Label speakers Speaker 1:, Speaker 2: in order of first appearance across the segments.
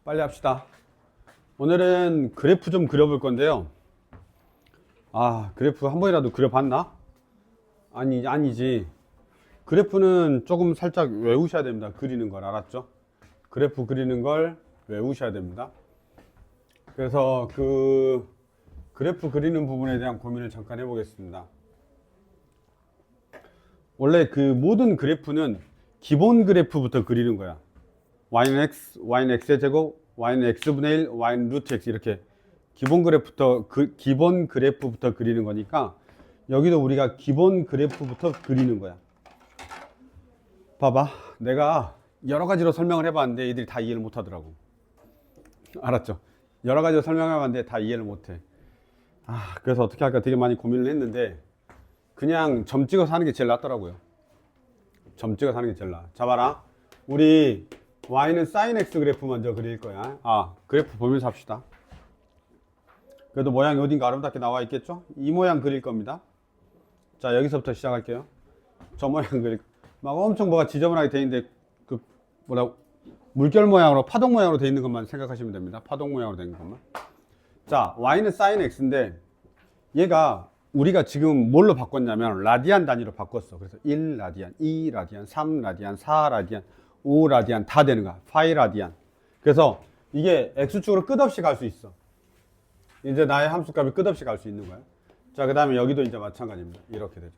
Speaker 1: 빨리 합시다. 오늘은 그래프 좀 그려볼 건데요. 그래프 한 번이라도 그려봤나? 아니지. 그래프는 조금 살짝 외우셔야 됩니다. 그리는 걸, 알았죠? 그래프 그리는 걸 외우셔야 됩니다. 그래서 그 그래프 그리는 부분에 대한 고민을 잠깐 해보겠습니다. 원래 그 모든 그래프는 기본 그래프부터 그리는 거야. y는 x, y는 x의 제곱, y는 x분의 1, y는 루트 x, 이렇게 기본 그래프부터 그리는 거니까 여기도 우리가 기본 그래프부터 그리는 거야. 봐봐, 내가 여러 가지로 설명을 해봤는데 애들이 다 이해를 못 하더라고. 알았죠? 여러 가지로 설명해봤는데 다 이해를 못 해. 그래서 어떻게 할까 되게 많이 고민을 했는데 그냥 점 찍어서 하는 게 제일 낫더라고요. 점 찍어서 하는 게 제일 나아. 자, 봐라. 우리 y는 sin x 그래프 먼저 그릴 거야. 그래프 보면서 합시다. 그래도 모양이 어딘가 아름답게 나와 있겠죠? 이 모양 그릴 겁니다. 자, 여기서부터 시작할게요. 저 모양 막 엄청 뭐가 지저분하게 돼 있는데 물결 모양으로, 파동 모양으로 돼 있는 것만 생각하시면 됩니다. 파동 모양으로 된 것만. 자, y는 sin x인데 얘가 우리가 지금 뭘로 바꿨냐면 라디안 단위로 바꿨어. 그래서 1라디안, 2라디안, 3라디안, 4라디안, 5라디안 다 되는 거야. 5라디안. 그래서 이게 x축으로 끝없이 갈 수 있어. 이제 나의 함수값이 끝없이 갈 수 있는 거야. 자, 그 다음에 여기도 이제 마찬가지입니다. 이렇게 되죠.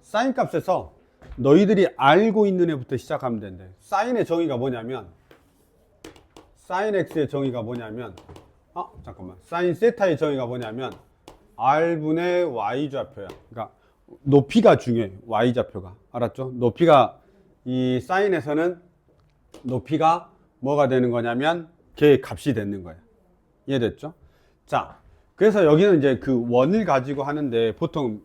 Speaker 1: 사인 값에서 너희들이 알고 있는 애부터 시작하면 된대. 사인의 정의가 뭐냐면, 사인 x의 정의가 뭐냐면, 사인 세타의 정의가 뭐냐면, r분의 y 좌표야. 그러니까 높이가 중요해. y 좌표가. 알았죠? 높이가, 이 사인에서는 높이가 뭐가 되는 거냐면 걔의 값이 되는 거야. 이해됐죠? 자, 그래서 여기는 이제 그 원을 가지고 하는데 보통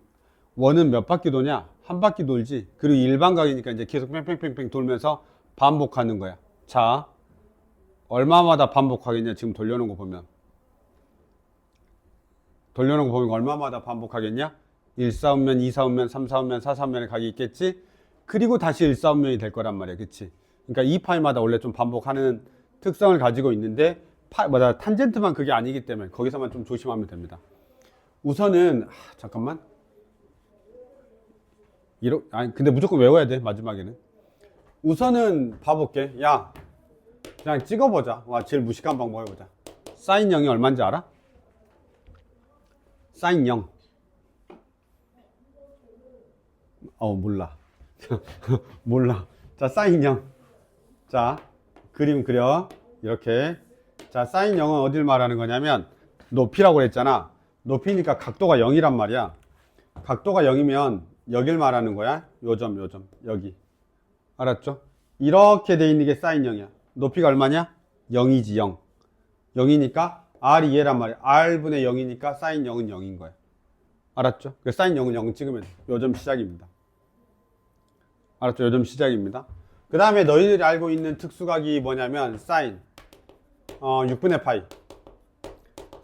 Speaker 1: 원은 몇 바퀴 도냐? 한 바퀴 돌지. 그리고 일반각이니까 이제 계속 뺑뺑뺑뺑 돌면서 반복하는 거야. 자, 얼마마다 반복하겠냐? 지금 돌려놓은 거 보면. 얼마마다 반복하겠냐? 1사운면, 2사운면, 3사운면, 4사운면에 각이 있겠지? 그리고 다시 1사운면이 될 거란 말이야. 그치? 그러니까 이 파이마다 원래 좀 반복하는 특성을 가지고 있는데 탄젠트만 그게 아니기 때문에 거기서만 좀 조심하면 됩니다. 우선은 잠깐만. 근데 무조건 외워야 돼. 마지막에는. 우선은 봐볼게. 야, 그냥 찍어보자. 제일 무식한 방법 해보자. 사인 0이 얼마인지 알아? 사인 0. 몰라. 몰라. 자, 사인 0. 자, 그림 그려. 이렇게. 자, 사인 0은 어딜 말하는 거냐면 높이라고 그랬잖아. 높이니까 각도가 0이란 말이야. 각도가 0이면 여길 말하는 거야. 요점, 여기. 알았죠? 이렇게 돼 있는 게 사인 0이야. 높이가 얼마냐? 0이지, 0. 0이니까 r이 얘란 말이야. r분의 0이니까 사인 0은 0인 거야. 알았죠? 그래서 사인 0은 0 찍으면 요점 시작입니다. 알았죠? 요점 시작입니다. 그 다음에 너희들이 알고 있는 특수각이 뭐냐면 사인 6분의 파이.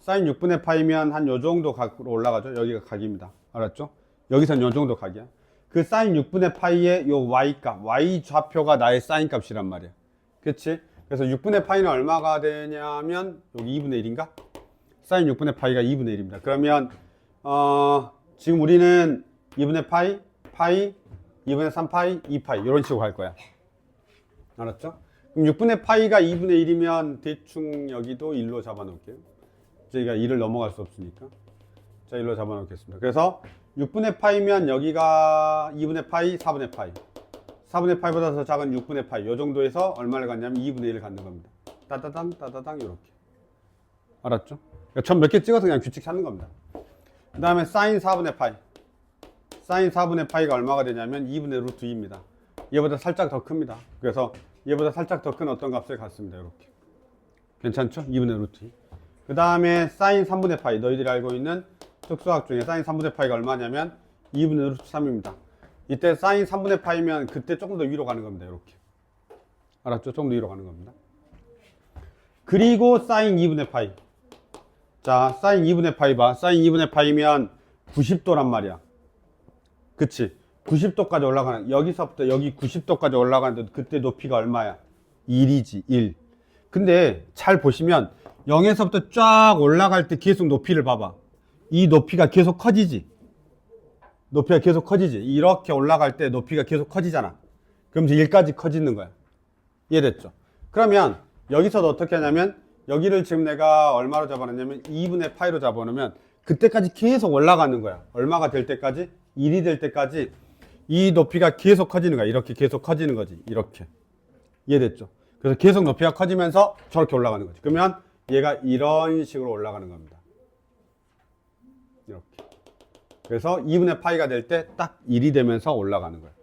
Speaker 1: 사인 6분의 파이면 한 요 정도 각으로 올라가죠. 여기가 각입니다. 알았죠? 여기선 요 정도 각이야. 그 사인 6분의 파이의 요 y값, y 좌표가 나의 사인 값이란 말이야. 그치? 그래서 6분의 파이는 얼마가 되냐면 여기 2분의 1인가? 사인 6분의 파이가 2분의 1입니다. 그러면 지금 우리는 2분의 파이, 2분의 3파이, 2파이 이런 식으로 갈 거야. 알았죠? 그럼 6분의 파이가 2분의 1이면 대충 여기도 1로 잡아 놓을게요. 저희가 1을 넘어갈 수 없으니까. 자, 1로 잡아 놓겠습니다. 그래서 6분의 파이면 여기가 2분의 파이, 4분의 파이. 4분의 파이보다 더 작은 6분의 파이. 요 정도에서 얼마를 갖냐면 2분의 1을 갖는 겁니다. 따다당, 이렇게. 알았죠? 그러니까 점 몇 개 찍어서 그냥 규칙 찾는 겁니다. 그 다음에 사인 4분의 파이. 사인 4분의 파이가 얼마가 되냐면 2분의 루트 2입니다. 얘보다 살짝 더 큽니다. 그래서 얘보다 살짝 더 큰 어떤 값을 갖습니다. 이렇게. 괜찮죠? 2분의 루트 2. 그 다음에 사인 3분의 파이. 너희들이 알고 있는 특수학 중에 사인 3분의 파이가 얼마냐면 2분의 루트 3입니다. 이때 사인 3분의 파이면 그때 조금 더 위로 가는 겁니다. 이렇게. 알았죠? 조금 더 위로 가는 겁니다. 그리고 사인 2분의 파이. 자, 사인 2분의 파이 봐. 사인 2분의 파이면 90도란 말이야. 그치? 90도까지 올라가는, 여기서부터 여기 90도까지 올라가는데 그때 높이가 얼마야? 1이지 1. 근데 잘 보시면 0에서부터 쫙 올라갈 때 계속 높이를 봐봐. 이 높이가 계속 커지지. 높이가 계속 커지지. 이렇게 올라갈 때 높이가 계속 커지잖아. 그럼 이제 1까지 커지는 거야. 이해됐죠? 그러면 여기서도 어떻게 하냐면 여기를 지금 내가 얼마로 잡아놨냐면 2분의 파이로 잡아놓으면 그때까지 계속 올라가는 거야. 얼마가 될 때까지? 1이 될 때까지 이 높이가 계속 커지는 거야. 이렇게 계속 커지는 거지. 이렇게. 이해됐죠? 그래서 계속 높이가 커지면서 저렇게 올라가는 거지. 그러면 얘가 이런 식으로 올라가는 겁니다. 이렇게. 그래서 2분의 파이가 될 때 딱 1이 되면서 올라가는 거예요.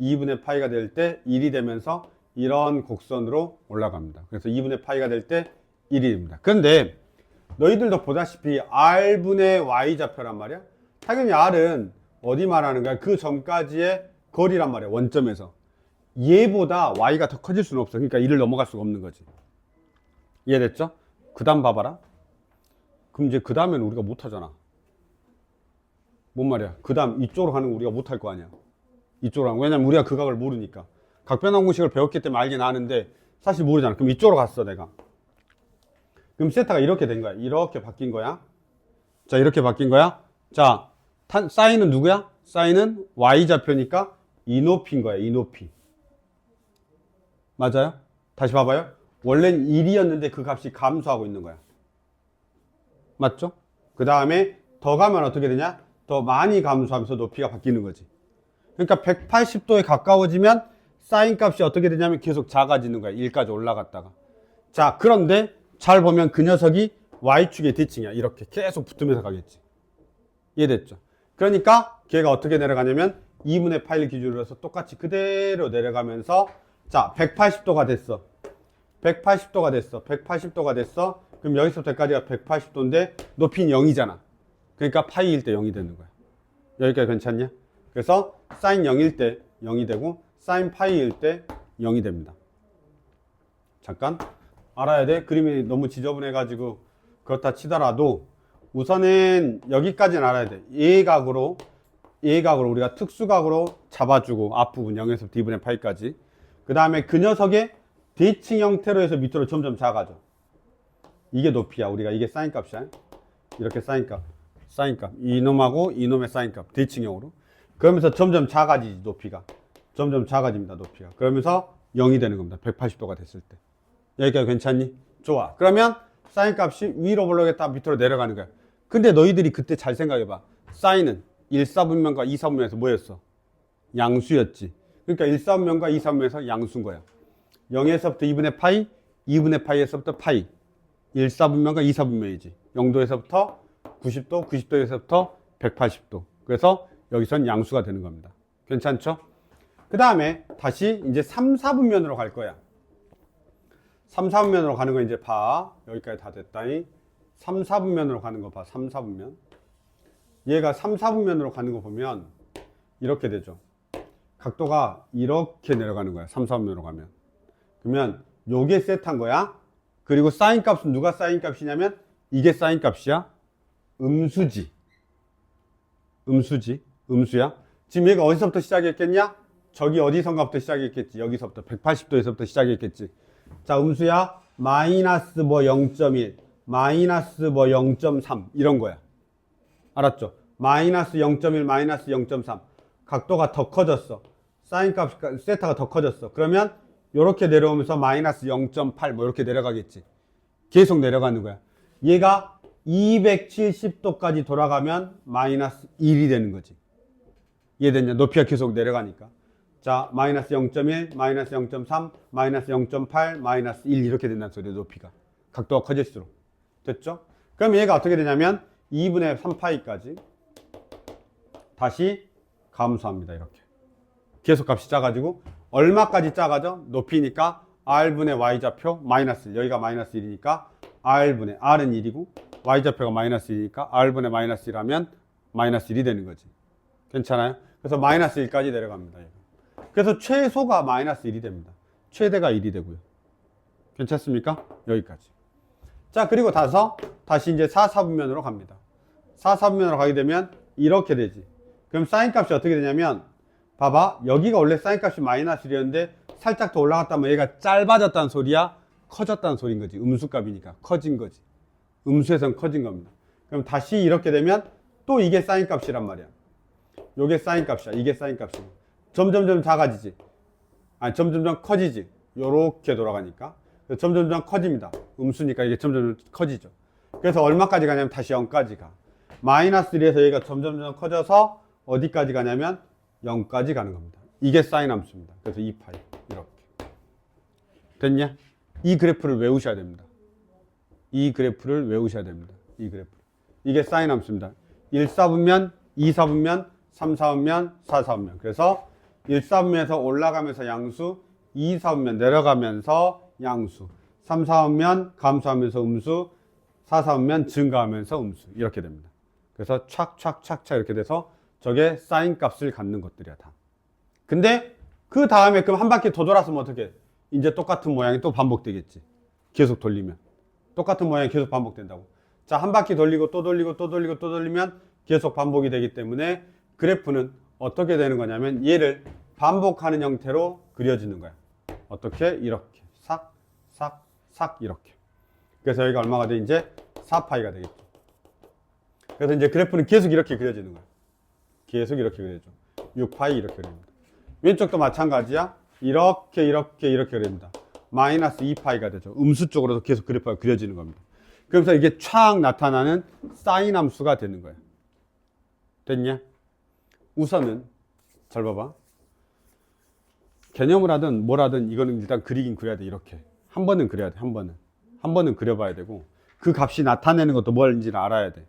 Speaker 1: 2분의 파이가 될 때 1이 되면서 이런 곡선으로 올라갑니다. 그래서 2분의 파이가 될 때 1이 됩니다. 그런데 너희들도 보다시피 R분의 Y좌표란 말이야. 당연히 R은 어디 말하는 거야? 그 전까지의 거리란 말이야. 원점에서. 얘보다 Y가 더 커질 수는 없어. 그러니까 1을 넘어갈 수가 없는 거지. 이해됐죠? 그 다음 봐봐라. 그럼 이제 그 다음에는 우리가 못하잖아. 뭔 말이야? 그 다음 이쪽으로 가는 거 우리가 못할 거 아니야. 이쪽으로 가는 거. 왜냐면 우리가 그 각을 모르니까. 각변환 공식을 배웠기 때문에 알긴 아는데 사실 모르잖아. 그럼 이쪽으로 갔어 내가. 그럼 세타가 이렇게 된 거야. 이렇게 바뀐 거야. 자, 이렇게 바뀐 거야. 자, 사인은 누구야? 사인은 Y좌표니까 이 높이인 거야. 이 높이. 맞아요? 다시 봐봐요. 원래는 1이었는데 그 값이 감소하고 있는 거야. 맞죠? 그 다음에 더 가면 어떻게 되냐? 더 많이 감소하면서 높이가 바뀌는 거지. 그러니까 180도에 가까워지면 사인 값이 어떻게 되냐면 계속 작아지는 거야. 1까지 올라갔다가. 자, 그런데 잘 보면 그 녀석이 Y축의 대칭이야. 이렇게 계속 붙으면서 가겠지. 이해됐죠? 그러니까 걔가 어떻게 내려가냐면 2분의 파이를 기준으로 해서 똑같이 그대로 내려가면서 자, 180도가 됐어. 180도가 됐어. 180도가 됐어. 그럼 여기서부터 여기까지가 180도인데 높이는 0이잖아. 그러니까 파이일 때 0이 되는 거야. 여기까지 괜찮냐? 그래서 사인 0일 때 0이 되고 사인 파이일 때 0이 됩니다. 잠깐 알아야 돼. 그림이 너무 지저분해가지고 그렇다 치더라도 우선은 여기까지는 알아야 돼. 얘각으로 우리가 특수각으로 잡아주고 앞부분 0에서 D분의 파이까지. 그 다음에 그 녀석의 대칭 형태로 해서 밑으로 점점 작아져. 이게 높이야. 우리가 이게 사인 값이야. 이렇게 사인 값. 이놈하고 이놈의 사인 값. 대칭형으로. 그러면서 점점 작아지지 높이가. 점점 작아집니다. 높이가. 그러면서 0이 되는 겁니다. 180도가 됐을 때. 여기까지 괜찮니? 좋아. 그러면 사인 값이 위로 올라가겠다 밑으로 내려가는 거야. 근데 너희들이 그때 잘 생각해봐. 사인은 1사분면과 2사분면에서 뭐였어? 양수였지. 그러니까 1사분면과 2사분면에서 양수인 거야. 0에서부터 2분의 파이, 2분의 파이에서부터 파이. 1사분면과 2사분면이지. 0도에서부터 90도, 90도에서부터 180도. 그래서 여기선 양수가 되는 겁니다. 괜찮죠? 그 다음에 다시 이제 3, 4분면으로 갈 거야. 3, 4분면으로 가는 거 이제 봐. 여기까지 다 됐다니. 3, 4분면으로 가는 거 봐. 3, 4분면. 얘가 3, 4분면으로 가는 거 보면 이렇게 되죠. 각도가 이렇게 내려가는 거야. 3, 4분면으로 가면. 그러면 요게 세타인 거야. 그리고 사인 값은 누가 사인 값이냐면 이게 사인 값이야. 음수지. 음수야. 지금 얘가 어디서부터 시작했겠냐? 저기 어디선가부터 시작했겠지. 여기서부터 180도에서부터 시작했겠지. 자, 음수야. 마이너스 뭐 0.1, 마이너스 뭐 0.3 이런 거야. 알았죠? 마이너스 0.1, 마이너스 0.3 각도가 더 커졌어. 사인 값, 세타가 더 커졌어. 그러면 이렇게 내려오면서 마이너스 0.8 뭐 이렇게 내려가겠지. 계속 내려가는 거야. 얘가 270도까지 돌아가면 마이너스 1이 되는 거지. 이해됐냐? 높이가 계속 내려가니까. 자, 마이너스 0.1, 마이너스 0.3, 마이너스 0.8, 마이너스 1 이렇게 된다는 소리야. 높이가. 각도가 커질수록. 됐죠? 그럼 얘가 어떻게 되냐면 2분의 3파이까지 다시 감소합니다. 이렇게. 계속 값이 작아지고 얼마까지 작아져? 높이니까 R분의 Y좌표 마이너스 1. 여기가 마이너스 1이니까 R분의 R은 1이고 Y좌표가 마이너스 1이니까 R분의 마이너스 1하면 마이너스 1이 되는 거지. 괜찮아요? 그래서 마이너스 1까지 내려갑니다. 얘가. 그래서 최소가 마이너스 1이 됩니다. 최대가 1이 되고요. 괜찮습니까? 여기까지. 자, 그리고 다시 이제 4, 4분면으로 갑니다. 4, 4분면으로 가게 되면 이렇게 되지. 그럼 사인 값이 어떻게 되냐면 봐봐. 여기가 원래 사인 값이 마이너스 1이었는데 살짝 더 올라갔다면 얘가 짧아졌다는 소리야? 커졌다는 소리인 거지. 음수값이니까. 커진 거지. 음수에선 커진 겁니다. 그럼 다시 이렇게 되면 또 이게 사인 값이란 말이야. 요게 사인 값이야. 이게 사인 값이고. 점점점 작아지지. 아니, 점점점 커지지. 요렇게 돌아가니까. 점점점 커집니다. 음수니까 이게 점점점 커지죠. 그래서 얼마까지 가냐면 다시 0까지 가. 마이너스 1에서 얘가 점점점 커져서 어디까지 가냐면 0까지 가는 겁니다. 이게 사인 함수입니다. 그래서 2파이. 이렇게. 됐냐? 이 그래프를 외우셔야 됩니다. 이 그래프를 외우셔야 됩니다. 이 그래프. 이게 사인 함수입니다. 1, 4분면, 2, 4분면, 3, 4분면, 4, 4분면. 그래서 1, 4분면에서 올라가면서 양수, 2, 4분면 내려가면서 양수, 3, 4분면 감소하면서 음수, 4, 4분면 증가하면서 음수. 이렇게 됩니다. 그래서 촥촥촥촥 이렇게 돼서 저게 사인 값을 갖는 것들이야, 다. 근데 그 다음에 그럼 한 바퀴 더 돌았으면 어떻게? 이제 똑같은 모양이 또 반복되겠지. 계속 돌리면. 똑같은 모양이 계속 반복된다고. 자, 한 바퀴 돌리고 또 돌리고 또 돌리고 또 돌리면 계속 반복이 되기 때문에 그래프는 어떻게 되는 거냐면 얘를 반복하는 형태로 그려지는 거야. 어떻게? 이렇게. 싹, 싹, 싹 이렇게. 그래서 여기가 얼마가 돼? 이제 4파이가 되겠죠. 그래서 이제 그래프는 계속 이렇게 그려지는 거야. 계속 이렇게 그려져. 6파이 이렇게 그립니다. 왼쪽도 마찬가지야. 이렇게 이렇게 이렇게 그립니다. 마이너스 2파이가 되죠. 음수 쪽으로도 계속 그래프가 그려지는 겁니다. 그러면서 이게 촥 나타나는 사인 함수가 되는 거예요. 됐냐? 우선은 잘 봐봐. 개념을 하든 뭘 하든 이거는 일단 그리긴 그려야 돼. 이렇게 한 번은 그려야 돼. 한 번은 그려봐야 되고 그 값이 나타내는 것도 뭘인지를 알아야 돼.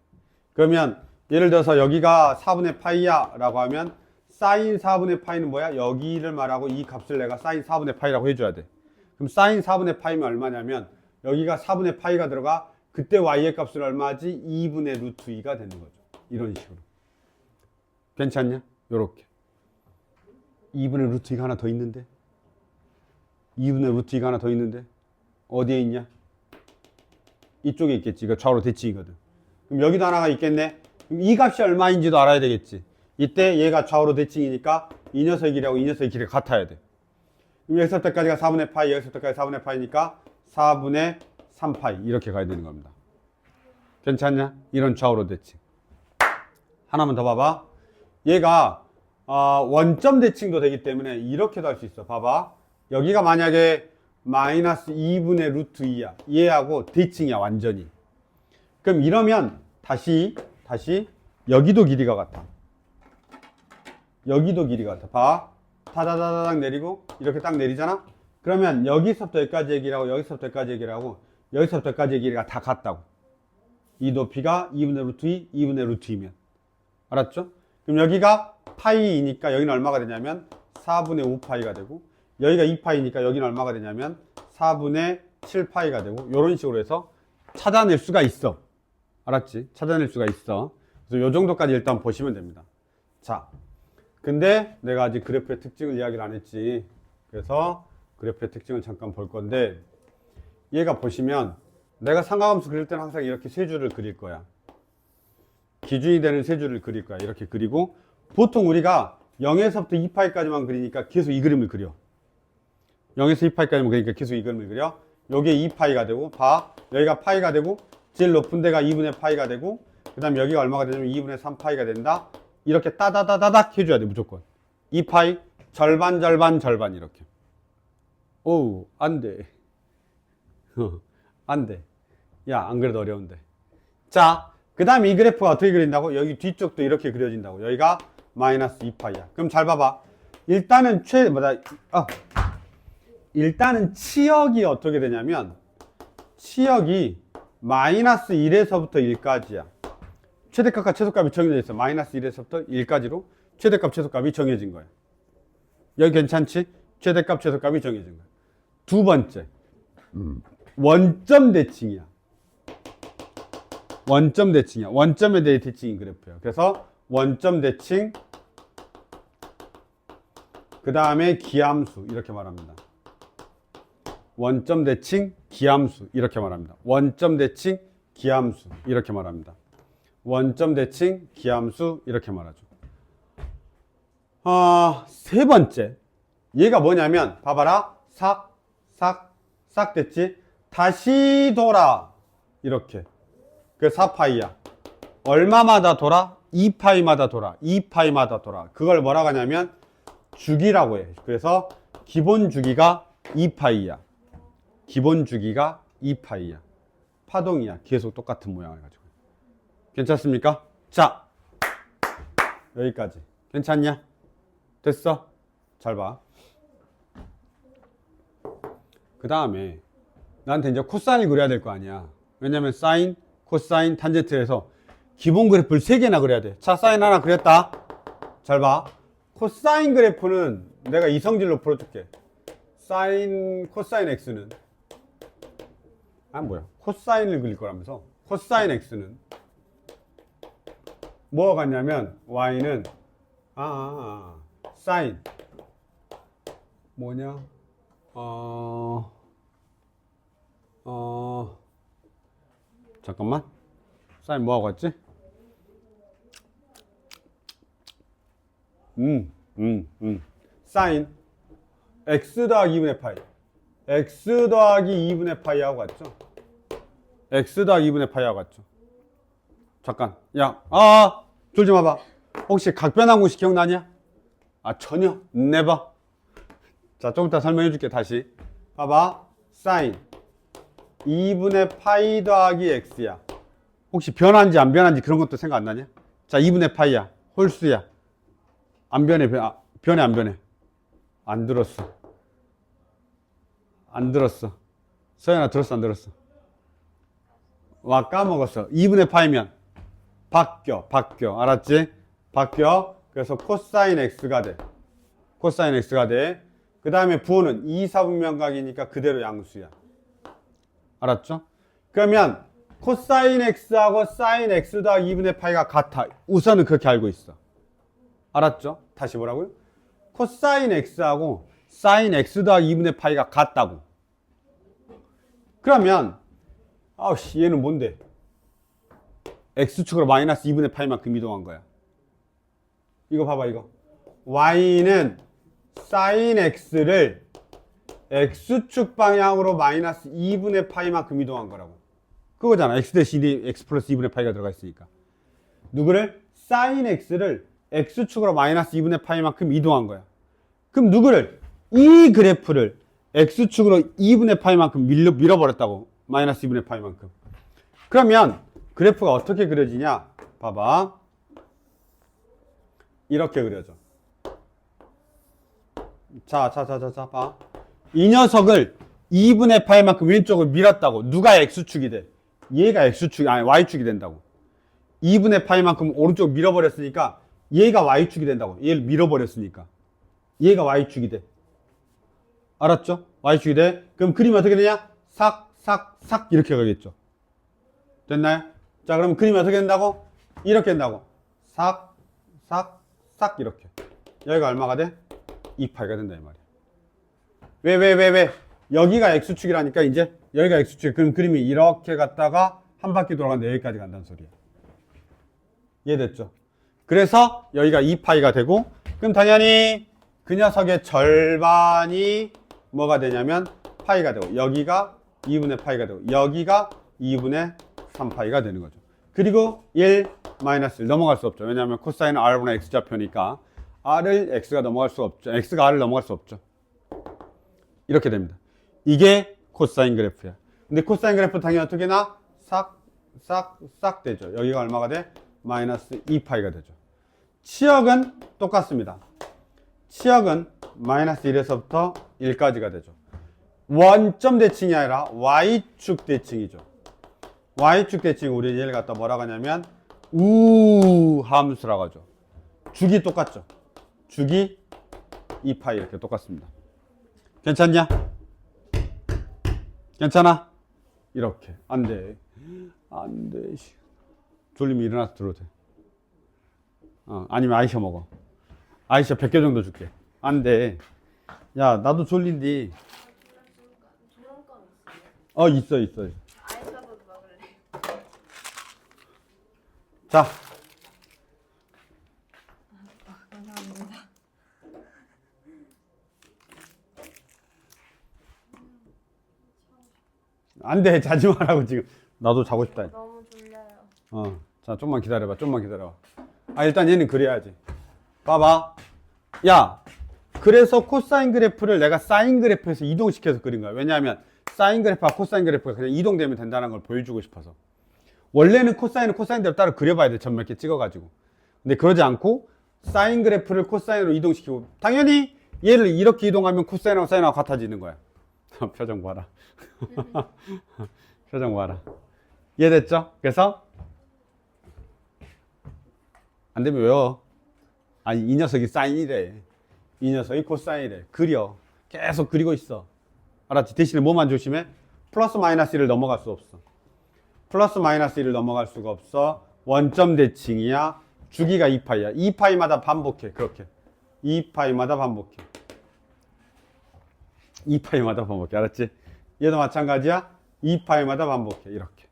Speaker 1: 그러면 예를 들어서 여기가 4분의 파이야 라고 하면 사인 4분의 파이는 뭐야? 여기를 말하고 이 값을 내가 사인 4분의 파이라고 해줘야 돼. 그럼 사인 4분의 파이면 얼마냐면 여기가 4분의 파이가 들어가 그때 y의 값은 얼마지? 2분의 루트 2가 되는 거죠. 이런 식으로. 괜찮냐? 요렇게. 2분의 루트 2가 하나 더 있는데? 2분의 루트 2가 하나 더 있는데? 어디에 있냐? 이쪽에 있겠지. 이거 좌우로 대칭이거든. 그럼 여기도 하나가 있겠네? 그럼 이 값이 얼마인지도 알아야 되겠지. 이때 얘가 좌우로 대칭이니까 이 녀석의 길이하고 이 녀석의 길이가 같아야 돼. 그럼 여기서부터까지가 4분의 파이, 여기서부터까지 4분의 파이니까 4분의 3파이 이렇게 가야 되는 겁니다. 괜찮냐? 이런 좌우로 대칭. 하나만 더 봐봐. 얘가 원점 대칭도 되기 때문에 이렇게도 할 수 있어. 봐봐. 여기가 만약에 마이너스 2분의 루트 2야. 얘하고 대칭이야, 완전히. 그럼 이러면 다시 여기도 길이가 같아. 여기도 길이가 같아. 봐. 타다다닥 내리고 이렇게 딱 내리잖아. 그러면 여기서부터 여기까지의 길이하고 여기서부터 여기까지의 길이하고 여기서부터 여기까지의 길이가 다 같다고. 이 높이가 2분의 루트 2, 2분의 루트 2면. 알았죠? 그럼 여기가 파이이니까 여기는 얼마가 되냐면 4분의 5파이가 되고 여기가 2파이니까 여기는 얼마가 되냐면 4분의 7파이가 되고 이런 식으로 해서 찾아낼 수가 있어. 알았지? 찾아낼 수가 있어. 그래서 요 정도까지 일단 보시면 됩니다. 자, 근데 내가 아직 그래프의 특징을 이야기를 안 했지. 그래서 그래프의 특징을 잠깐 볼 건데 얘가 보시면 내가 삼각함수 그릴 때는 항상 이렇게 세 줄을 그릴 거야. 기준이 되는 세 줄을 그릴 거야. 이렇게 그리고 보통 우리가 0에서부터 2파이까지만 그리니까 계속 이 그림을 그려. 0에서 2파이까지만 그리니까 계속 이 그림을 그려. 요게 2파이가 되고 봐. 여기가 파이가 되고 제일 높은 데가 2분의 파이가 되고 그 다음에 여기가 얼마가 되냐면 2분의 3파이가 된다. 이렇게 따다다다닥 해줘야 돼. 무조건 2파이 절반 절반 절반 이렇게. 오우 안돼. 안돼. 야 안 그래도 어려운데. 자, 그 다음에 이 그래프가 어떻게 그린다고? 여기 뒤쪽도 이렇게 그려진다고. 여기가 마이너스 2파이야. 그럼 잘 봐봐. 일단은 일단은 치역이 어떻게 되냐면 치역이 마이너스 1에서부터 1까지야. 최대값과 최소값이 정해져 있어. 마이너스 1에서부터 1까지로 최대값 최소값이 정해진 거야. 여기 괜찮지? 최대값 최소값이 정해진 거야. 두 번째 원점 대칭이야. 원점 대칭이야. 원점에 대해 대칭인 그래프야. 그래서 원점 대칭 그 다음에 기함수 이렇게 말합니다. 원점 대칭 기함수 이렇게 말합니다. 원점 대칭 기함수 이렇게 말합니다. 원점 대칭 기함수 이렇게 말하죠. 세 번째. 얘가 뭐냐면, 봐봐라. 싹 됐지? 다시 돌아. 이렇게. 그 4파이야. 얼마마다 돌아? 2파이마다 돌아. 2파이마다 돌아. 그걸 뭐라고 하냐면, 주기라고 해. 그래서 기본 주기가 2파이야. 기본 주기가 2파이야. 파동이야. 계속 똑같은 모양을 가지고. 괜찮습니까? 자, 여기까지. 괜찮냐? 됐어? 잘 봐. 그 다음에 나한테 이제 코사인을 그려야 될 거 아니야. 왜냐면 사인, 코사인, 탄젠트에서 기본 그래프를 3개나 그려야 돼. 자, 사인 하나 그렸다. 잘 봐. 코사인 그래프는 내가 이성질로 풀어줄게. 사인, 코사인 x는 코사인을 그릴 거라면서. 코사인 x는 뭐가 같냐면 y는 사인 뭐냐? 잠깐만. 사인 뭐하고 같지? 사인 x 더하기 2분의 파이. x 더하기 2분의 파이 하고 같죠? x 더하기 2분의 파이 하고 같죠? 잠깐. 야, 졸지 마봐. 혹시 각변환공식 기억나냐? 전혀. never. 자, 좀 이따 설명해 줄게, 다시. 봐봐. 사인 2분의 파이 더하기 x야. 혹시 변한지 안 변한지 그런 것도 생각 안 나냐? 자, 2분의 파이야. 홀수야. 안 변해, 변해, 안 변해? 안 들었어. 안 들었어. 서연아, 들었어, 안 들었어? 와, 까먹었어. 2분의 파이면 바뀌어. 알았지? 바뀌어. 그래서 코사인 x가 돼. 코사인 x가 돼. 그 다음에 부호는 2, 4분면각이니까 그대로 양수야. 알았죠? 그러면 코사인 x하고 사인 x 더하기 2분의 파이가 같아. 우선은 그렇게 알고 있어. 알았죠? 다시 뭐라고요? 코사인 x하고 사인 x 더하기 2분의 파이가 같다고. 그러면 얘는 뭔데? x축으로 마이너스 2분의 파이만큼 이동한 거야. 이거 봐봐, 이거. y는 사인 x를 x축 방향으로 마이너스 2분의 파이만큼 이동한 거라고. 그거잖아. x 대신 x 플러스 2분의 파이가 들어가 있으니까. 누구를? 사인 x를 x축으로 마이너스 2분의 파이만큼 이동한 거야. 그럼 누구를? 이 그래프를 x축으로 2분의 파이만큼 밀어버렸다고. 마이너스 2분의 파이만큼. 그러면 그래프가 어떻게 그려지냐? 봐봐. 이렇게 그려져. 자, 봐. 이 녀석을 2분의 파이만큼 왼쪽으로 밀었다고. 누가 x축이 돼? 얘가 y축이 된다고. 2분의 파이만큼 오른쪽 밀어버렸으니까 얘가 y축이 된다고. 얘를 밀어버렸으니까. 얘가 y축이 돼. 알았죠? y축이 돼. 그럼 그림이 어떻게 되냐? 싹 이렇게 가겠죠. 됐나요? 자, 그럼 그림이 어떻게 된다고? 이렇게 된다고. 싹 이렇게. 여기가 얼마가 돼? 2파이가 된다 이 말이야. 왜? 여기가 x축이라니까 이제 여기가 x축. 그럼 그림이 이렇게 갔다가 한 바퀴 돌아가는데 여기까지 간다는 소리야. 이해됐죠? 그래서 여기가 2파이가 되고, 그럼 당연히 그 녀석의 절반이 뭐가 되냐면 파이가 되고, 여기가 2분의 파이가 되고, 여기가 2분의 3파이가 되는 거죠. 그리고 1, 마이너스 1 넘어갈 수 없죠. 왜냐하면 코사인은 r분의 x좌표니까 r을 x가 넘어갈 수 없죠. x가 r을 넘어갈 수 없죠. 이렇게 됩니다. 이게 코사인 그래프야. 근데 코사인 그래프 당연히 어떻게 나? 싹 되죠. 여기가 얼마가 돼? 마이너스 2파이가 되죠. 치역은 똑같습니다. 치역은 마이너스 1에서부터 1까지가 되죠. 원점 대칭이 아니라 y축 대칭이죠. y축 대칭 우리 얘를 갖다 뭐라고 하냐면 함수라고 하죠. 주기 똑같죠. 주기 2파이 이렇게 똑같습니다. 괜찮냐? 괜찮아? 이렇게. 안 돼. 졸리면 일어나서 들어도 돼. 아니면 아이셔 먹어. 아이셔 100개 정도 줄게. 안 돼. 야, 나도 졸린디. 있어.
Speaker 2: 아이셔도 먹을래.
Speaker 1: 자.
Speaker 2: 감사합니다.
Speaker 1: 안 돼, 자지 말라고 지금. 나도 자고 싶다.
Speaker 2: 너무 졸려요.
Speaker 1: 자, 좀만 기다려봐. 좀만 기다려봐. 일단 얘는 그려야지. 봐봐. 야, 그래서 코사인 그래프를 내가 사인 그래프에서 이동시켜서 그린 거야. 왜냐하면 사인 그래프와 코사인 그래프가 그냥 이동되면 된다는 걸 보여주고 싶어서. 원래는 코사인은 코사인대로 따로 그려봐야 돼. 점 몇 개 찍어가지고. 근데 그러지 않고 사인 그래프를 코사인으로 이동시키고, 당연히 얘를 이렇게 이동하면 코사인하고 사인하고 같아지는 거야. 표정 봐라. 표정 봐라. 이해됐죠? 그래서 안 되면 외워. 아니, 이 녀석이 사인이래. 이 녀석이 코사인이래. 그려. 계속 그리고 있어. 알았지? 대신에 뭐만 조심해? 플러스 마이너스 1을 넘어갈 수 없어. 플러스 마이너스 1을 넘어갈 수가 없어. 원점 대칭이야. 주기가 2파이야. 2파이마다 반복해. 그렇게. 2파이마다 반복해. 2파이마다 반복해. 알았지? 얘도 마찬가지야. 2파이마다 반복해. 이렇게.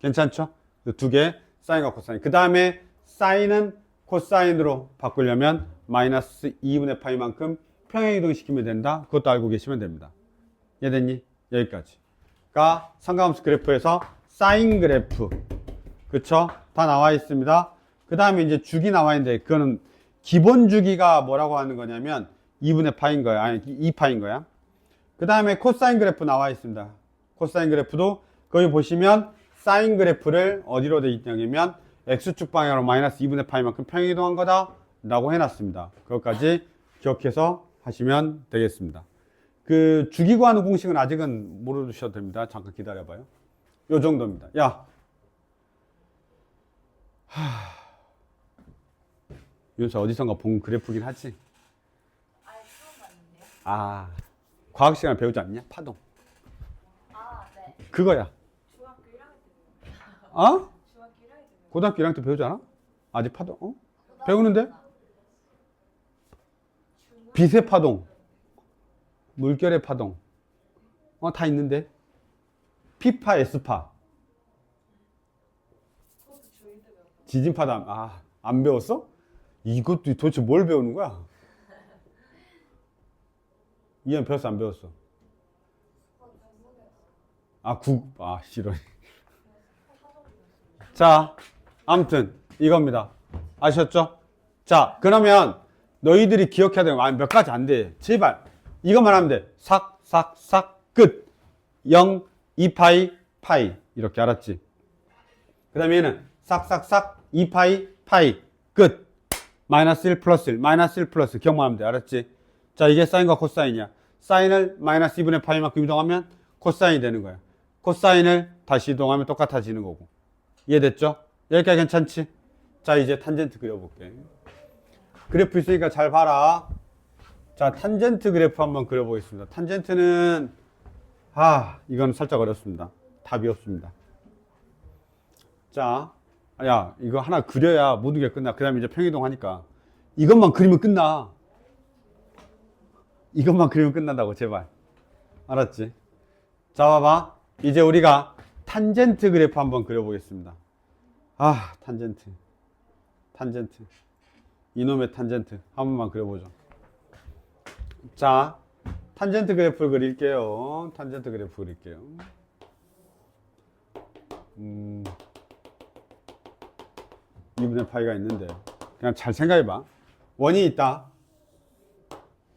Speaker 1: 괜찮죠? 두 개. 사인과 코사인. 그 다음에 사인은 코사인으로 바꾸려면 마이너스 2분의 파이만큼 평행이동 시키면 된다. 그것도 알고 계시면 됩니다. 이해됐니? 여기까지가 삼각함수 그래프에서 사인 그래프. 그쵸? 다 나와 있습니다. 그 다음에 이제 주기 나와 있는데, 그거는 기본 주기가 뭐라고 하는 거냐면 2분의 파인 거야. 아니, 2파인 거야. 그 다음에 코사인 그래프 나와 있습니다. 코사인 그래프도 거기 보시면 사인 그래프를 어디로 돼 있냐면 X축 방향으로 마이너스 2분의 파이만큼 평행이동한 거다 라고 해놨습니다. 그것까지 기억해서 하시면 되겠습니다. 그 주기 구하는 공식은 아직은 모르셔도 됩니다. 잠깐 기다려봐요. 요 정도입니다. 야, 윤서 어디선가 본 그래프긴 하지?
Speaker 2: 아예 처음 봤는데요.
Speaker 1: 과학 시간에 배우지 않냐? 파동.
Speaker 2: 네.
Speaker 1: 그거야.
Speaker 2: 중학교 1학년 때 배웠어요.
Speaker 1: 어?
Speaker 2: 중학교 1학년 때 배웠어요.
Speaker 1: 고등학교 1학년 때 배우지 않아? 아직 파동? 배우는데? 빛의 파동, 물결의 파동, 다 있는데. P파, S파.
Speaker 2: 그것도 중1 때 배웠어요.
Speaker 1: 지진파도 안 배웠어? 이것도 도대체 뭘 배우는 거야? 이현 배웠어, 안 배웠어? 싫어. 자, 아무튼 이겁니다. 아셨죠? 자, 그러면 너희들이 기억해야 되는 거 몇 가지 안 돼. 제발 이것만 하면 돼. 삭, 삭, 삭, 끝. 0, 2파이, 파이. 이렇게. 알았지? 그 다음에 얘는 삭, 삭, 삭, 2파이, 파이. 끝. 마이너스 1 플러스 1, 마이너스 1 플러스. 기억만 하면 돼. 알았지? 자, 이게 사인과 코사인이야. 사인을 마이너스 2분의 파이만큼 이동하면 코사인이 되는 거야. 코사인을 다시 이동하면 똑같아지는 거고. 이해됐죠? 여기까지 괜찮지? 자, 이제 탄젠트 그려볼게. 그래프 있으니까 잘 봐라. 자, 탄젠트 그래프 한번 그려보겠습니다. 탄젠트는 이건 살짝 어렵습니다. 답이 없습니다. 자, 야, 이거 하나 그려야 모든 게 끝나. 그 다음에 이제 평이동 하니까 이것만 그리면 끝나. 이것만 그리면 끝난다고. 제발. 알았지? 자, 봐봐. 이제 우리가 탄젠트 그래프 한번 그려보겠습니다. 탄젠트. 이놈의 탄젠트 한 번만 그려보죠. 자, 탄젠트 그래프를 그릴게요. 탄젠트 그래프 그릴게요. 2분의 파이가 있는데 그냥 잘 생각해봐. 원이 있다.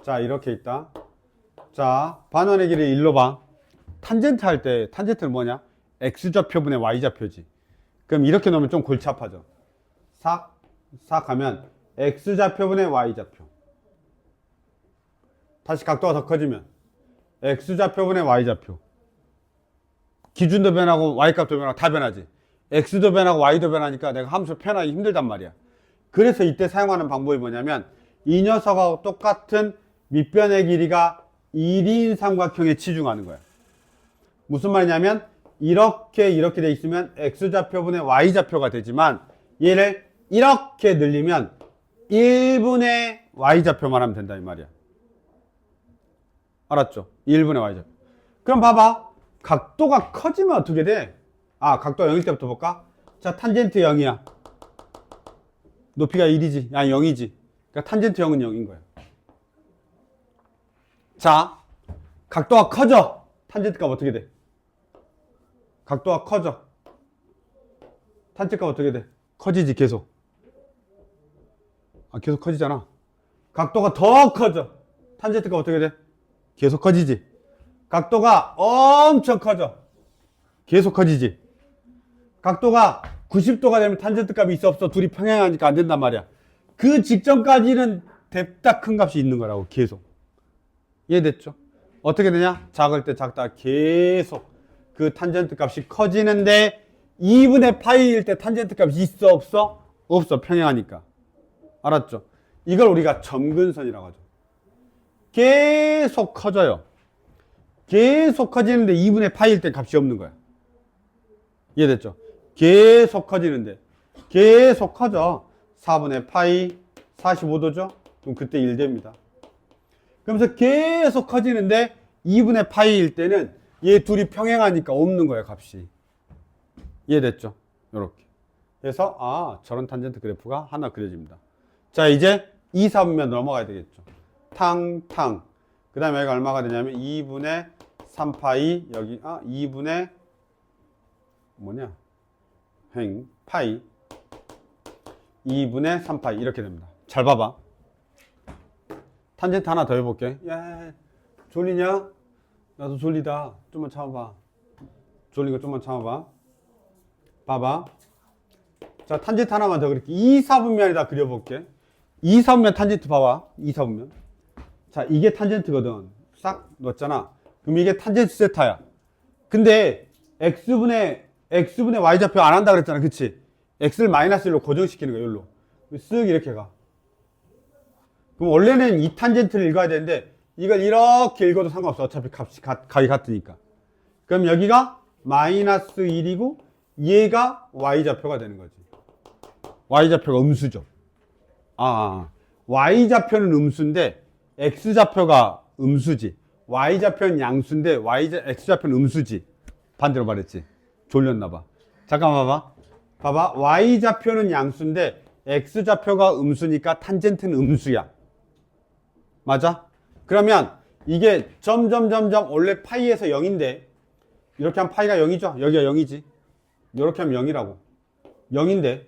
Speaker 1: 자, 이렇게 있다. 자, 반원의 길이 1로 봐. 탄젠트 할 때 탄젠트는 뭐냐? X좌표분의 Y좌표지. 그럼 이렇게 놓으면 좀 골치 아파져. 삭 하면 X좌표분의 Y좌표. 다시 각도가 더 커지면 X좌표분의 Y좌표. 기준도 변하고 Y값도 변하고 다 변하지. X도 변하고 Y도 변하니까 내가 함수 표현하기 힘들단 말이야. 그래서 이때 사용하는 방법이 뭐냐면 이 녀석하고 똑같은 밑변의 길이가 1인 삼각형에 치중하는 거야. 무슨 말이냐면 이렇게 돼 있으면 X좌표분의 Y좌표가 되지만 얘를 이렇게 늘리면 1분의 Y좌표만 하면 된다 이 말이야. 알았죠? 1분의 Y좌표. 그럼 봐봐. 각도가 커지면 어떻게 돼? 각도가 0일 때부터 볼까? 자, 탄젠트 0이야. 높이가 1이지. 0이지. 그러니까 탄젠트 0은 0인 거야. 자, 각도가 커져. 탄젠트 값 어떻게 돼? 각도가 커져. 탄젠트가 어떻게 돼? 커지지 계속. 계속 커지잖아. 각도가 더 커져. 탄젠트가 어떻게 돼? 계속 커지지. 각도가 엄청 커져. 계속 커지지. 각도가 90도가 되면 탄젠트 값이 있어 없어? 둘이 평행하니까 안 된단 말이야. 그 직전까지는 냅다 큰 값이 있는 거라고. 계속. 이해됐죠? 어떻게 되냐? 작을 때 작다가 계속 그 탄젠트 값이 커지는데 2분의 파이일 때 탄젠트 값이 있어 없어? 없어. 평행하니까. 알았죠? 이걸 우리가 점근선이라고 하죠. 계속 커져요. 계속 커지는데 2분의 파이일 때 값이 없는 거야. 이해됐죠? 계속 커지는데 계속 커져. 4분의 파이 45도죠? 그럼 그때 1 됩니다. 그러면서 계속 커지는데 2분의 파이일 때는 얘 둘이 평행하니까 없는 거예요, 값이. 이해됐죠? 요렇게. 그래서 저런 탄젠트 그래프가 하나 그려집니다. 자, 이제 2, 4분면 넘어가야 되겠죠. 탕탕. 그 다음에 여기가 얼마가 되냐면 2분의 3파이 여기 2분의 파이 2분의 3파이 이렇게 됩니다. 잘 봐봐. 탄젠트 하나 더 해볼게. 야, 졸리냐? 나도 졸리다. 좀만 참아봐. 졸린 거 좀만 참아봐. 봐봐. 자, 탄젠트 하나만 더 그릴게. 2, 4분면에다 그려볼게. 2, 4분면 탄젠트 봐봐. 2, 4분면. 자, 이게 탄젠트거든. 싹 넣었잖아. 그럼 이게 탄젠트 세타야. 근데 x분의 y좌표 안 한다 그랬잖아. 그치? x를 마이너스 1로 고정시키는 거야. 여기로. 쓱 이렇게 가. 그럼 원래는 이 탄젠트를 읽어야 되는데 이걸 이렇게 읽어도 상관없어. 어차피 값이 값이 같으니까. 그럼 여기가 마이너스 1이고 얘가 y좌표가 되는 거지. y좌표가 음수죠. y좌표는 음수인데 x좌표가 음수지. y좌표는 양수인데 x좌표는 음수지. 반대로 말했지. 졸렸나봐. 잠깐만 봐봐. 봐봐. y좌표는 양수인데 x좌표가 음수니까 탄젠트는 음수야. 맞아? 그러면 이게 점점 원래 파이에서 0인데 이렇게 하면 파이가 0이죠? 여기가 0이지. 이렇게 하면 0이라고. 0인데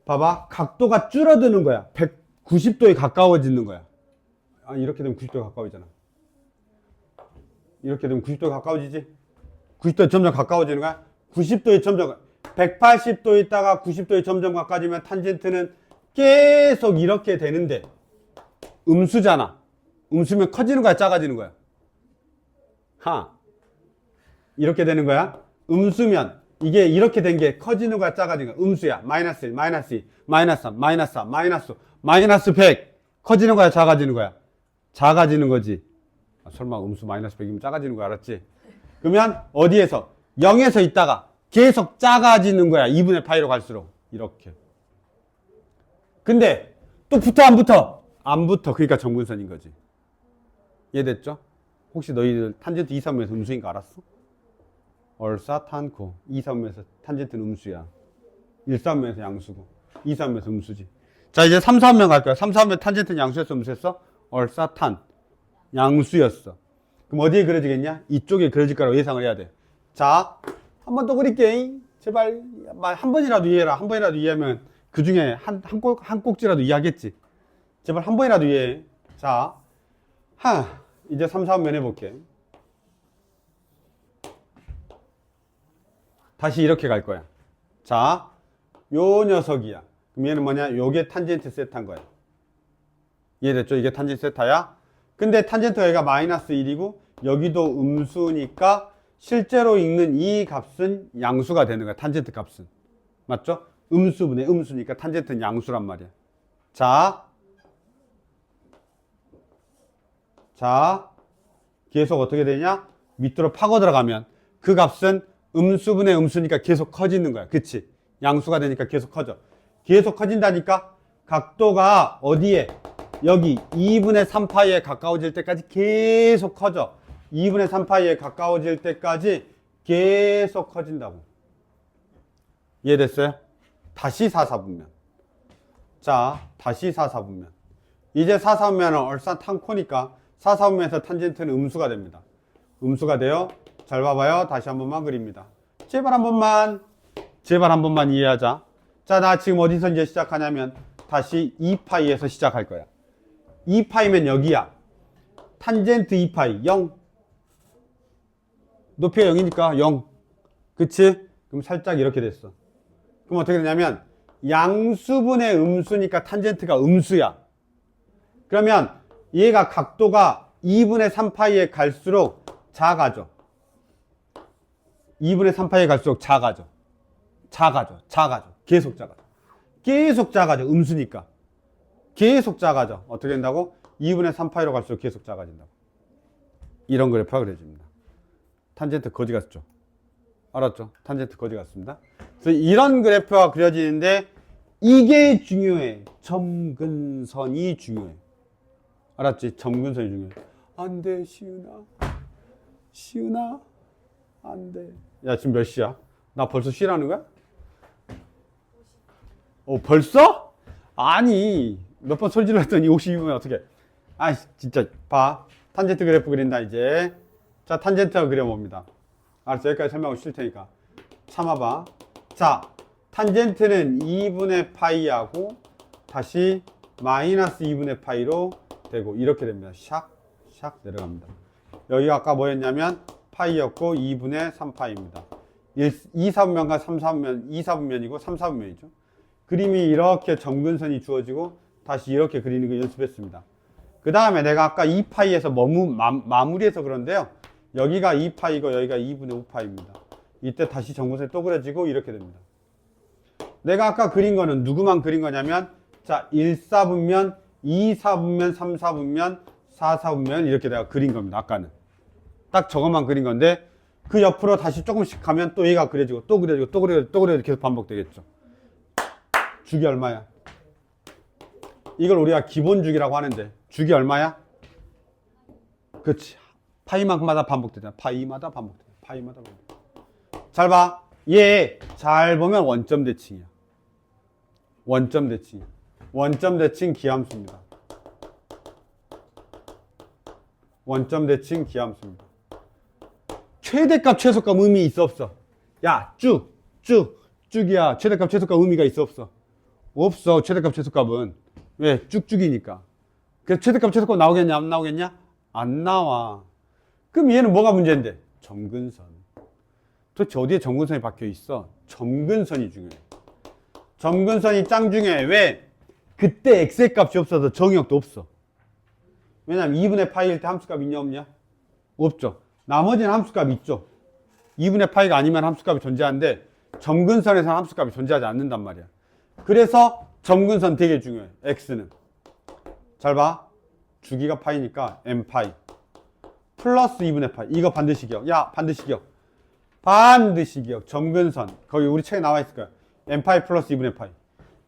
Speaker 1: 봐봐. 각도가 줄어드는 거야. 190도에 가까워지는 거야. 이렇게 되면 90도에 가까워지잖아. 이렇게 되면 90도에 가까워지지? 90도에 점점 가까워지는 거야. 90도에 점점 180도에 있다가 90도에 점점 가까워지면 탄젠트는 계속 이렇게 되는데 음수잖아. 음수면 커지는 거야, 작아지는 거야? 이렇게 되는 거야. 음수면 이게 이렇게 된 게 커지는 거야, 작아지는 거야? 음수야. 마이너스 1, 마이너스 2, 마이너스 3, 마이너스 4, 마이너스 100. 커지는 거야, 작아지는 거야? 작아지는 거지. 설마 음수 마이너스 100이면 작아지는 거야, 알았지? 그러면 어디에서? 0에서 있다가 계속 작아지는 거야. 2분의 파이로 갈수록. 이렇게. 근데 또 붙어, 안 붙어? 안 붙어. 그러니까 정분선인 거지. 이해됐죠? 혹시 너희들 탄젠트 2, 3에서 음수인 거 알았어? 얼싸탄코. 2, 3에서 탄젠트는 음수야. 1, 3에서 양수고 2, 3에서 음수지. 자, 이제 3, 4면 갈 거야. 3, 4면 탄젠트는 양수였어, 음수였어? 얼싸탄. 양수였어. 그럼 어디에 그려지겠냐? 이쪽에 그려질 거라고 예상을 해야 돼. 자, 한 번 더 그릴게. 제발 한 번이라도 이해해라. 한 번이라도 이해하면 그 중에 한 꼭지라도 이해하겠지. 제발 한 번이라도 이해해. 자, 이제 3, 4면 해볼게. 다시 이렇게 갈 거야. 자, 요 녀석이야. 그럼 얘는 뭐냐? 요게 탄젠트 세타인 거야. 이해됐죠? 이게 탄젠트 세타야. 근데 탄젠트가 얘가 마이너스 1이고 여기도 음수니까 실제로 읽는 이 값은 양수가 되는 거야. 탄젠트 값은. 맞죠? 음수분의 음수니까 탄젠트는 양수란 말이야. 자, 계속 어떻게 되냐? 밑으로 파고 들어가면 그 값은 음수분의 음수니까 계속 커지는 거야. 그치? 양수가 되니까 계속 커져. 계속 커진다니까 각도가 어디에? 여기 2분의 3파이에 가까워질 때까지 계속 커져. 2분의 3파이에 가까워질 때까지 계속 커진다고. 이해됐어요? 다시 4, 4분면. 자, 다시 4, 4분면. 이제 4, 4분면은 얼싸탄코니까 4, 4분면에서 탄젠트는 음수가 됩니다. 음수가 돼요. 잘 봐봐요. 다시 한 번만 그립니다. 제발 한 번만 이해하자. 자, 나 지금 어디서 이제 시작하냐면 다시 2파이에서 시작할 거야. 2파이면 여기야. 탄젠트 2파이 0. 높이가 0이니까 0. 그치? 그럼 살짝 이렇게 됐어. 그럼 어떻게 되냐면 양수분의 음수니까 탄젠트가 음수야. 그러면 얘가 각도가 2분의 3파이에 갈수록 작아져. 2분의 3파이에 갈수록 작아져. 계속 작아져. 음수니까. 계속 작아져. 어떻게 된다고? 2분의 3파이로 갈수록 계속 작아진다고. 이런 그래프가 그려집니다. 탄젠트 거지 같죠? 알았죠? 탄젠트 거지 같습니다. 그래서 이런 그래프가 그려지는데 이게 중요해. 점근선이 중요해. 알았지? 점근선이 중요해. 안 돼, 시은아. 안 돼. 야, 지금 몇 시야? 나 벌써 쉬라는 거야? 벌써? 아니, 몇 번 소리 질렀더니 52분에 어떻게. 아, 진짜. 봐. 탄젠트 그래프 그린다, 이제. 자, 탄젠트가 그려봅니다. 알았어. 여기까지 설명하고 쉴 테니까. 참아봐. 자, 탄젠트는 2분의 파이하고 다시 마이너스 2분의 파이로 되고, 이렇게 됩니다. 샥 내려갑니다. 여기가 아까 뭐였냐면, 파이였고, 2분의 3파이입니다. 2, 4분면과 3, 4분면, 2, 4분면이고, 3, 4분면이죠. 그림이 이렇게 점근선이 주어지고, 다시 이렇게 그리는 거 연습했습니다. 그 다음에 내가 아까 2파이에서 마무리해서 그런데요. 여기가 2파이고, 여기가 2분의 5파이입니다. 이때 다시 점근선이 또 그려지고, 이렇게 됩니다. 내가 아까 그린 거는 누구만 그린 거냐면, 자, 1, 4분면, 2, 4분면, 3, 4분면, 4, 4분면, 이렇게 내가 그린 겁니다. 아까는. 딱 저것만 그린 건데, 그 옆으로 다시 조금씩 가면 또 얘가 그려지고, 또 그려지고, 또 그려지고, 또 그려지고, 계속 반복되겠죠. 주기 얼마야? 이걸 우리가 기본 주기라고 하는데, 주기 얼마야? 그치. 파이마다 반복되잖아. 파이마다 반복되잖아. 잘 봐. 얘 잘 보면 원점 대칭이야. 원점 대칭 기함수입니다. 원점 대칭 기함수입니다. 최대값, 최소값 의미 있어, 없어? 야, 쭉이야. 최대값, 최소값 의미가 있어, 없어? 없어. 최대값, 최소값은. 왜? 쭉이니까. 그래서 최대값, 최소값 나오겠냐, 안 나오겠냐? 안 나와. 그럼 얘는 뭐가 문제인데? 점근선. 도대체 어디에 점근선이 박혀 있어? 점근선이 중요해. 점근선이 짱 중요해. 왜? 그때 x의 값이 없어서 정의역도 없어. 왜냐면 2분의 파이일 때 함수값 있냐, 없냐? 없죠. 나머지는 함수값 있죠. 2분의 파이가 아니면 함수값이 존재하는데 점근선에서는 함수값이 존재하지 않는단 말이야. 그래서 점근선 되게 중요해. x는. 잘 봐. 주기가 파이니까 m파이 플러스 2분의 파이. 이거 반드시 기억. 야, 반드시 기억. 점근선. 거기 우리 책에 나와 있을 거야. m파이 플러스 2분의 파이.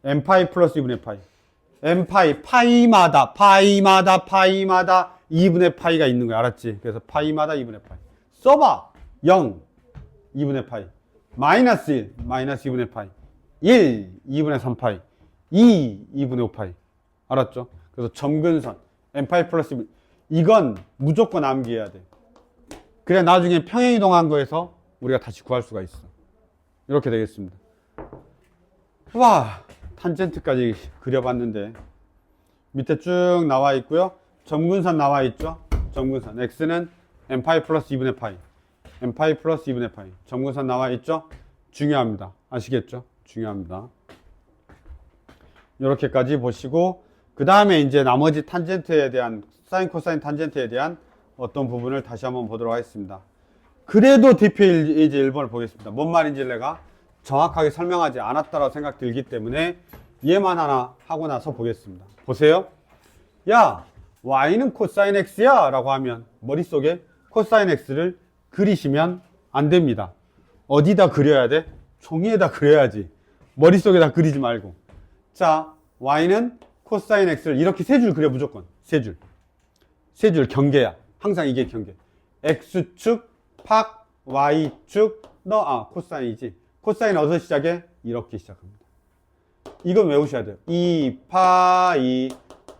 Speaker 1: m파이 플러스 2분의 파이. m파이, 파이마다 2분의 파이가 있는 거야. 알았지? 그래서 파이마다 2분의 파이. 써봐. 0, 2분의 파이. 마이너스 1, 마이너스 2분의 파이. 1, 2분의 3파이. 2, 2분의 5파이. 알았죠? 그래서 점근선. m파이 플러스 2분의 이건 무조건 암기해야 돼. 그래 나중에 평행이동한 거에서 우리가 다시 구할 수가 있어. 이렇게 되겠습니다. 와, 탄젠트까지 그려봤는데 밑에 쭉 나와 있고요. 점근선 나와 있죠. 점근선 x는 m파이 플러스 2분의 파이, m파이 플러스 2분의 파이. 점근선 나와 있죠. 중요합니다. 아시겠죠? 중요합니다. 이렇게까지 보시고 그 다음에 이제 나머지 탄젠트에 대한 사인 코사인 탄젠트에 대한 어떤 부분을 다시 한번 보도록 하겠습니다. 그래도 대표 예제 1번을 보겠습니다. 뭔 말인지 내가 정확하게 설명하지 않았다고 생각 들기 때문에 얘만 하나 하고 나서 보겠습니다. 보세요. 야, y는 코사인 x야 라고 하면 머릿속에 코사인 x를 그리시면 안 됩니다. 어디다 그려야 돼? 종이에다 그려야지. 머릿속에다 그리지 말고. 자, y는 코사인 x를 이렇게 세 줄 그려. 무조건 세 줄 경계야. 항상 이게 경계. x축 팍 y축 코사인이지. 코사인 어디서 시작해? 이렇게 시작합니다. 이건 외우셔야 돼요. 2 파이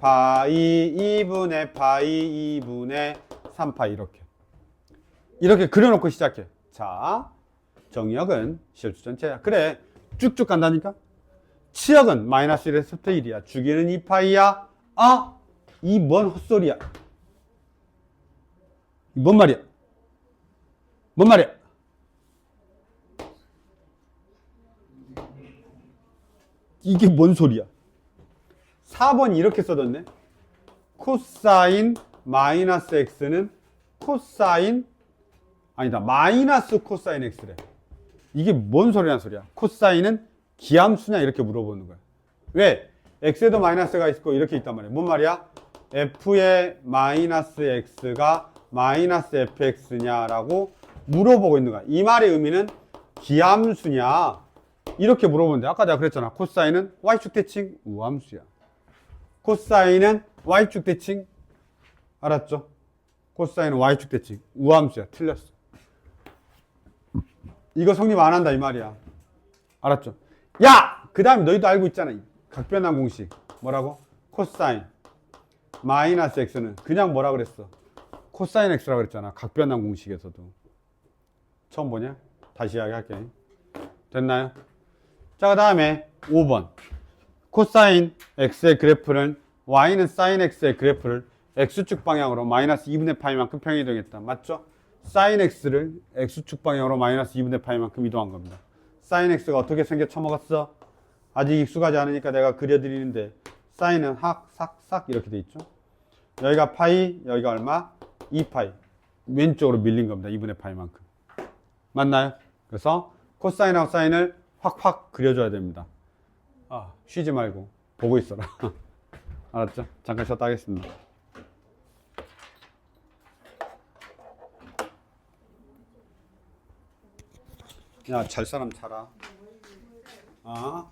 Speaker 1: 2분의 파이 2분의 3파이. 이렇게 이렇게 그려놓고 시작해. 자, 정역은 실수 전체야. 그래, 쭉쭉 간다니까. 치역은 마이너스 1에서 1이야. 주기는 2파이야. 아, 이 뭔 헛소리야. 뭔 말이야? 뭔 말이야? 이게 뭔 소리야? 4번이 이렇게 써졌네. 코사인 마이너스 x는 코사인 아니다. 마이너스 코사인 x래. 이게 뭔 소리란 소리야? 코사인은 기함수냐 이렇게 물어보는 거야. 왜? x에도 마이너스가 있고 이렇게 있단 말이야. 뭔 말이야? f의 마이너스 x가 마이너스 fx냐라고 물어보고 있는 거야. 이 말의 의미는 기함수냐 이렇게 물어보는데 아까 내가 그랬잖아. 코사인은 y축 대칭 우함수야. 코사인은 y축 대칭 알았죠? 코사인은 y축 대칭 우함수야. 틀렸어. 이거 성립 안 한다 이 말이야. 알았죠? 야! 그 다음에 너희도 알고 있잖아. 각변환 공식. 뭐라고? 코사인 마이너스 x는 그냥 뭐라 그랬어? 코사인 x라 그랬잖아. 각변환 공식에서도. 처음 보냐? 다시 이야기할게. 됐나요? 자, 그 다음에 5번. 코사인 x의 그래프는 y는 사인 x의 그래프를 x축 방향으로 마이너스 2분의 파이만큼 평이동했다. 맞죠? 사인 x를 x축 방향으로 마이너스 2분의 파이만큼 이동한 겁니다. 사인 x가 어떻게 생겨 처먹었어? 아직 익숙하지 않으니까 내가 그려드리는데 사인은 학, 삭, 삭 이렇게 돼 있죠. 여기가 파이, 여기가 얼마? 2파이. 왼쪽으로 밀린 겁니다. 2분의 파이만큼. 맞나요? 그래서 코사인하고 사인을 확확 그려줘야 됩니다. 아, 쉬지 말고 보고 있어라. 알았죠? 잠깐 쉬었다 하겠습니다. 야, 잘 사람 자라. 아.